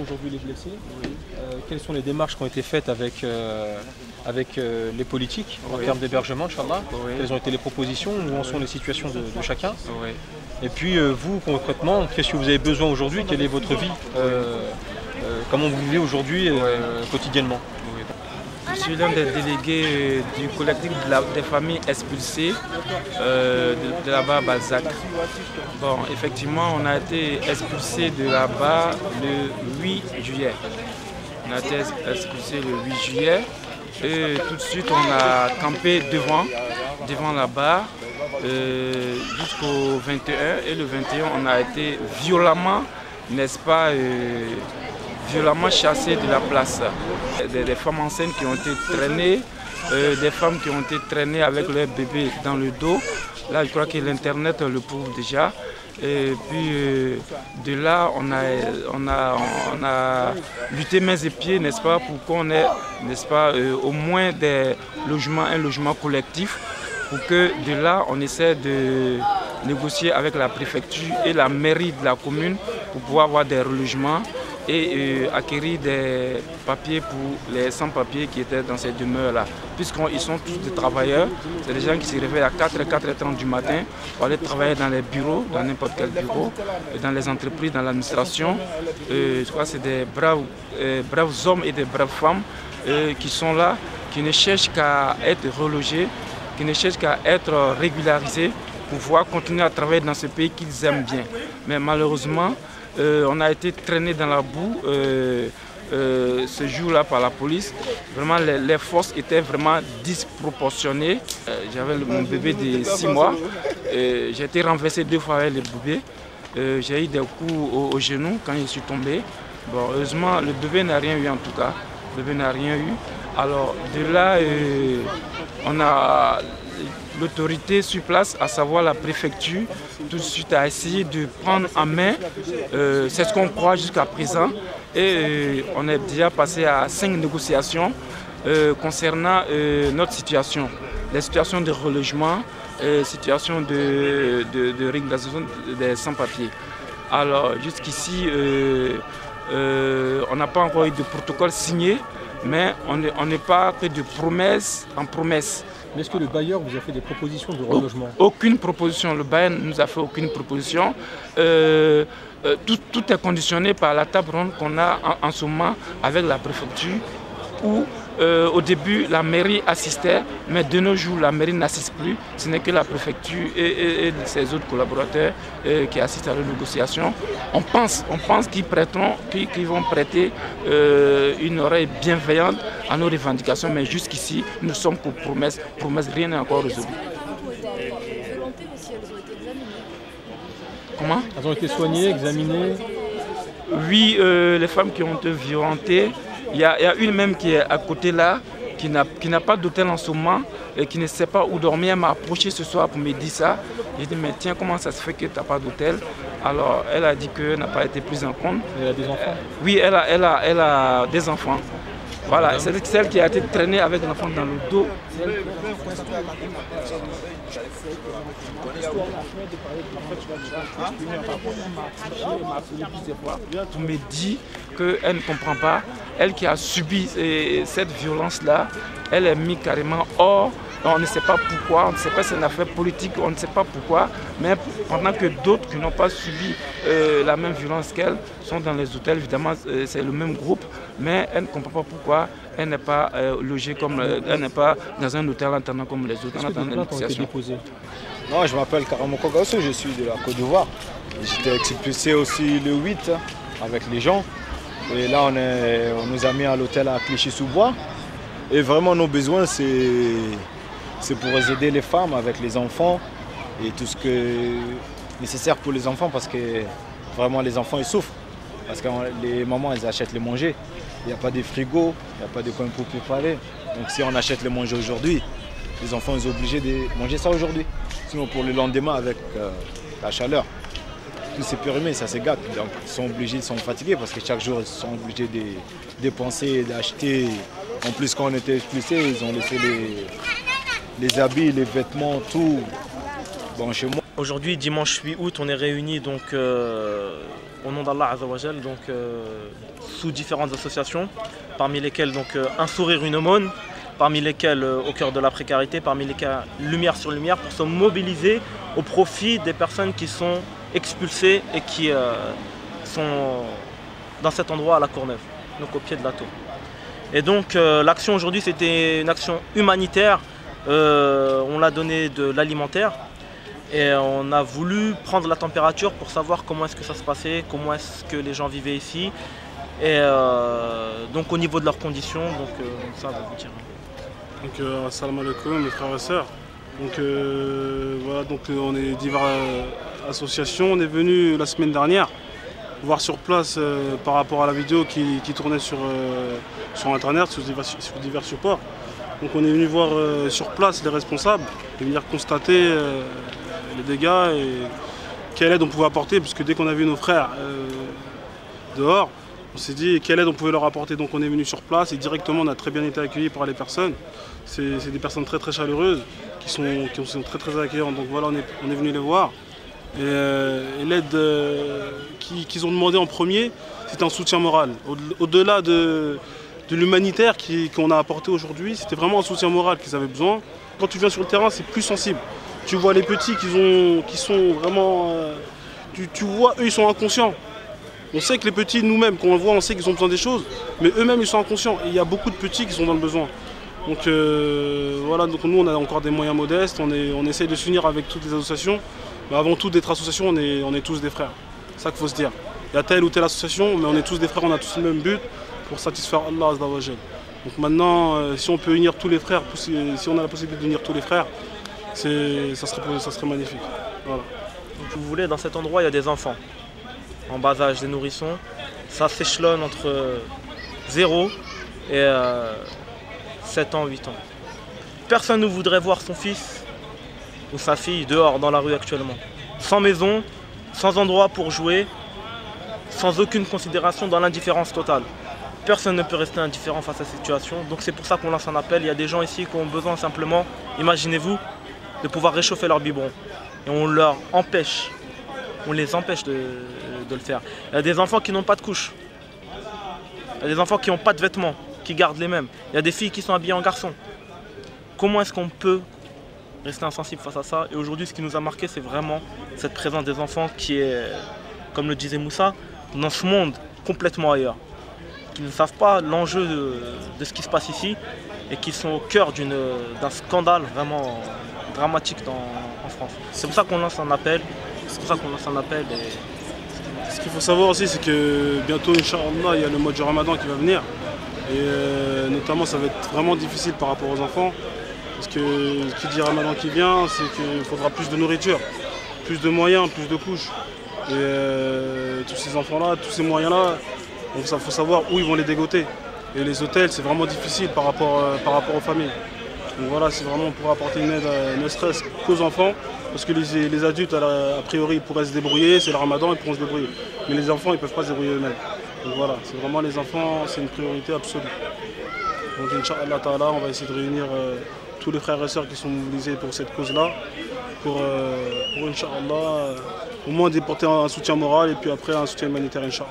Aujourd'hui les blessés, quelles sont les démarches qui ont été faites avec les politiques en termes d'hébergement, Inch'Allah? Quelles ont été les propositions? Où en sont les situations de chacun? Et puis vous concrètement, qu'est-ce que vous avez besoin aujourd'hui? Quelle est votre vie? Comment vous vivez aujourd'hui quotidiennement? Je suis l'un des délégués du collectif des familles expulsées de là-bas à Balzac. Bon, effectivement, on a été expulsés de là-bas le 8 juillet. On a été expulsés le 8 juillet et tout de suite on a campé devant là-bas jusqu'au 21 et le 21 on a été violemment, n'est-ce pas, violemment chassés de la place. Des femmes enceintes qui ont été traînées, des femmes qui ont été traînées avec leur bébé dans le dos. Là, je crois que l'Internet le prouve déjà. Et puis de là, on a lutté mains et pieds, n'est-ce pas, pour qu'on ait, n'est-ce pas, au moins un logement collectif, pour que de là, on essaie de négocier avec la préfecture et la mairie de la commune pour pouvoir avoir des relogements et acquérir des papiers pour les sans-papiers qui étaient dans ces demeures-là. Puisqu'ils sont tous des travailleurs, c'est des gens qui se réveillent à 4h30 du matin pour aller travailler dans les bureaux, dans n'importe quel bureau, dans les entreprises, dans l'administration. Je crois que c'est des braves hommes et des braves femmes qui sont là, qui ne cherchent qu'à être relogés, qui ne cherchent qu'à être régularisés pour pouvoir continuer à travailler dans ce pays qu'ils aiment bien. Mais malheureusement, on a été traîné dans la boue ce jour-là par la police. Vraiment, les forces étaient vraiment disproportionnées. J'avais mon bébé de 6 mois. J'ai été renversé 2 fois avec le bébé. J'ai eu des coups au genou quand je suis tombé. Bon, heureusement, le bébé n'a rien eu en tout cas. Le bébé n'a rien eu. Alors de là, on a l'autorité sur place, à savoir la préfecture, tout de suite a essayé de prendre en main, c'est ce qu'on croit jusqu'à présent, et on est déjà passé à 5 négociations concernant notre situation, les situations de relogement, situations de régularisation des sans-papiers. Alors jusqu'ici, on n'a pas encore eu de protocole signé, mais on n'est pas que de promesse en promesse. Mais est-ce que le bailleur vous a fait des propositions de relogement? Aucune proposition. Le bailleur ne nous a fait aucune proposition. Tout est conditionné par la table ronde qu'on a en ce moment avec la préfecture où au début la mairie assistait, mais de nos jours la mairie n'assiste plus. Ce n'est que la préfecture et ses autres collaborateurs qui assistent à la négociation. On pense qu'ils vont prêter une oreille bienveillante à nos revendications, mais jusqu'ici nous sommes pour promesses, rien n'est encore résolu. Comment? Elles ont été soignées, examinées? Oui, les femmes qui ont été violentées. Il y a une même qui est à côté là, qui n'a pas d'hôtel en ce moment et qui ne sait pas où dormir. Elle m'a approché ce soir pour me dire ça. J'ai dit, mais tiens, comment ça se fait que tu n'as pas d'hôtel? Alors, elle a dit qu'elle n'a pas été prise en compte. Elle a des enfants? Oui, elle a des enfants. Voilà, c'est celle qui a été traînée avec l'enfant dans le dos. On me dit qu'elle ne comprend pas. Elle qui a subi cette violence-là, elle est mise carrément hors. On ne sait pas pourquoi, on ne sait pas si c'est une affaire politique, on ne sait pas pourquoi, mais pendant que d'autres qui n'ont pas subi la même violence qu'elle sont dans les hôtels, évidemment c'est le même groupe, mais elle ne comprend pas pourquoi elle n'est pas logée comme, elle n'est pas dans un hôtel en attendant comme les autres. Est-ce que des plaintes ont été déposées? Non, je m'appelle Karamoko Gasso, je suis de la Côte d'Ivoire. J'étais expulsé aussi le 8 avec les gens. Et là on nous a mis à l'hôtel à Clichy-sous-Bois. Et vraiment nos besoins c'est pour aider les femmes avec les enfants et tout ce qui est nécessaire pour les enfants parce que vraiment les enfants ils souffrent. Parce que les mamans elles achètent les manger. Il n'y a pas de frigo, il n'y a pas de coin pour préparer. Donc si on achète les manger aujourd'hui, les enfants sont obligés de manger ça aujourd'hui. Sinon pour le lendemain avec la chaleur. tous ces périmés, ça se gâte. Donc ils sont obligés, ils sont fatigués parce que chaque jour ils sont obligés de dépenser, d'acheter. En plus quand on était expulsés, ils ont laissé les habits, les vêtements, tout chez moi. Aujourd'hui, dimanche 8 août, on est réunis donc, au nom d'Allah Azzawajal, sous différentes associations, parmi lesquelles donc, Un sourire, une aumône, parmi lesquelles Au cœur de la précarité, parmi lesquelles Lumière sur Lumière, pour se mobiliser au profit des personnes qui sont expulsées et qui sont dans cet endroit à la Courneuve, donc au pied de la tour. Et donc l'action aujourd'hui, c'était une action humanitaire. On l'a donné de l'alimentaire et on a voulu prendre la température pour savoir comment est-ce que ça se passait, comment est-ce que les gens vivaient ici et donc au niveau de leurs conditions, donc ça va vous dire. Donc assalamu alaikum mes frères et sœurs. Donc voilà, donc on est diverses associations, on est venu la semaine dernière voir sur place par rapport à la vidéo qui tournait sur internet, sur divers supports. Donc on est venu voir sur place les responsables et venir constater les dégâts et quelle aide on pouvait apporter, parce que dès qu'on a vu nos frères dehors, on s'est dit quelle aide on pouvait leur apporter. Donc on est venu sur place et directement on a très bien été accueillis par les personnes. C'est des personnes très très chaleureuses qui sont très très accueillantes. Donc voilà, on est venu les voir. Et l'aide qu'ils ont demandé en premier, c'était un soutien moral. Au-delà de l'humanitaire qu'on a apporté aujourd'hui, c'était vraiment un soutien moral qu'ils avaient besoin. Quand tu viens sur le terrain, c'est plus sensible. Tu vois les petits qui sont vraiment... tu vois, eux, ils sont inconscients. On sait que les petits, nous-mêmes, quand on le voit, on sait qu'ils ont besoin des choses, mais eux-mêmes, ils sont inconscients. Et il y a beaucoup de petits qui sont dans le besoin. Donc voilà, donc nous, on a encore des moyens modestes. On essaye de s'unir avec toutes les associations. Mais avant tout, d'être association, on est tous des frères. C'est ça qu'il faut se dire. Il y a telle ou telle association, mais on est tous des frères, on a tous le même but pour satisfaire Allah Azza wa Jal. Donc maintenant, si on peut unir tous les frères, si on a la possibilité d'unir tous les frères, ça serait magnifique. Voilà. Donc, vous voulez, dans cet endroit, il y a des enfants en bas âge, des nourrissons. Ça s'échelonne entre 0 et 7 ans, 8 ans. Personne ne voudrait voir son fils ou sa fille dehors dans la rue actuellement. Sans maison, sans endroit pour jouer, sans aucune considération, dans l'indifférence totale. Personne ne peut rester indifférent face à cette situation. Donc c'est pour ça qu'on lance un appel. Il y a des gens ici qui ont besoin simplement, imaginez-vous, de pouvoir réchauffer leur biberon. Et on leur empêche, on les empêche de le faire. Il y a des enfants qui n'ont pas de couche. Il y a des enfants qui n'ont pas de vêtements, qui gardent les mêmes. Il y a des filles qui sont habillées en garçon. Comment est-ce qu'on peut rester insensible face à ça? Et aujourd'hui, ce qui nous a marqué, c'est vraiment cette présence des enfants qui est, comme le disait Moussa, dans ce monde complètement ailleurs. Qui ne savent pas l'enjeu de ce qui se passe ici et qui sont au cœur d'un scandale vraiment dramatique en France. C'est pour ça qu'on lance un appel. Ce qu'il faut savoir aussi, c'est que bientôt, Inch'Allah, il y a le mois du Ramadan qui va venir. Et notamment, ça va être vraiment difficile par rapport aux enfants. Parce que qui dit Ramadan qui vient, c'est qu'il faudra plus de nourriture, plus de moyens, plus de couches. Et tous ces enfants-là, tous ces moyens-là, donc il faut savoir où ils vont les dégoter. Et les hôtels, c'est vraiment difficile par rapport aux familles. Donc voilà, c'est vraiment pour apporter une aide, ne serait-ce qu'aux enfants, parce que les adultes, a priori, ils pourraient se débrouiller, c'est le Ramadan, ils pourront se débrouiller. Mais les enfants, ils ne peuvent pas se débrouiller eux-mêmes. Donc voilà, c'est vraiment les enfants, c'est une priorité absolue. Donc Inch'Allah Ta'ala, on va essayer de réunir tous les frères et sœurs qui sont mobilisés pour cette cause-là, pour Inch'Allah, au moins déporter un soutien moral et puis après un soutien humanitaire, Inch'Allah.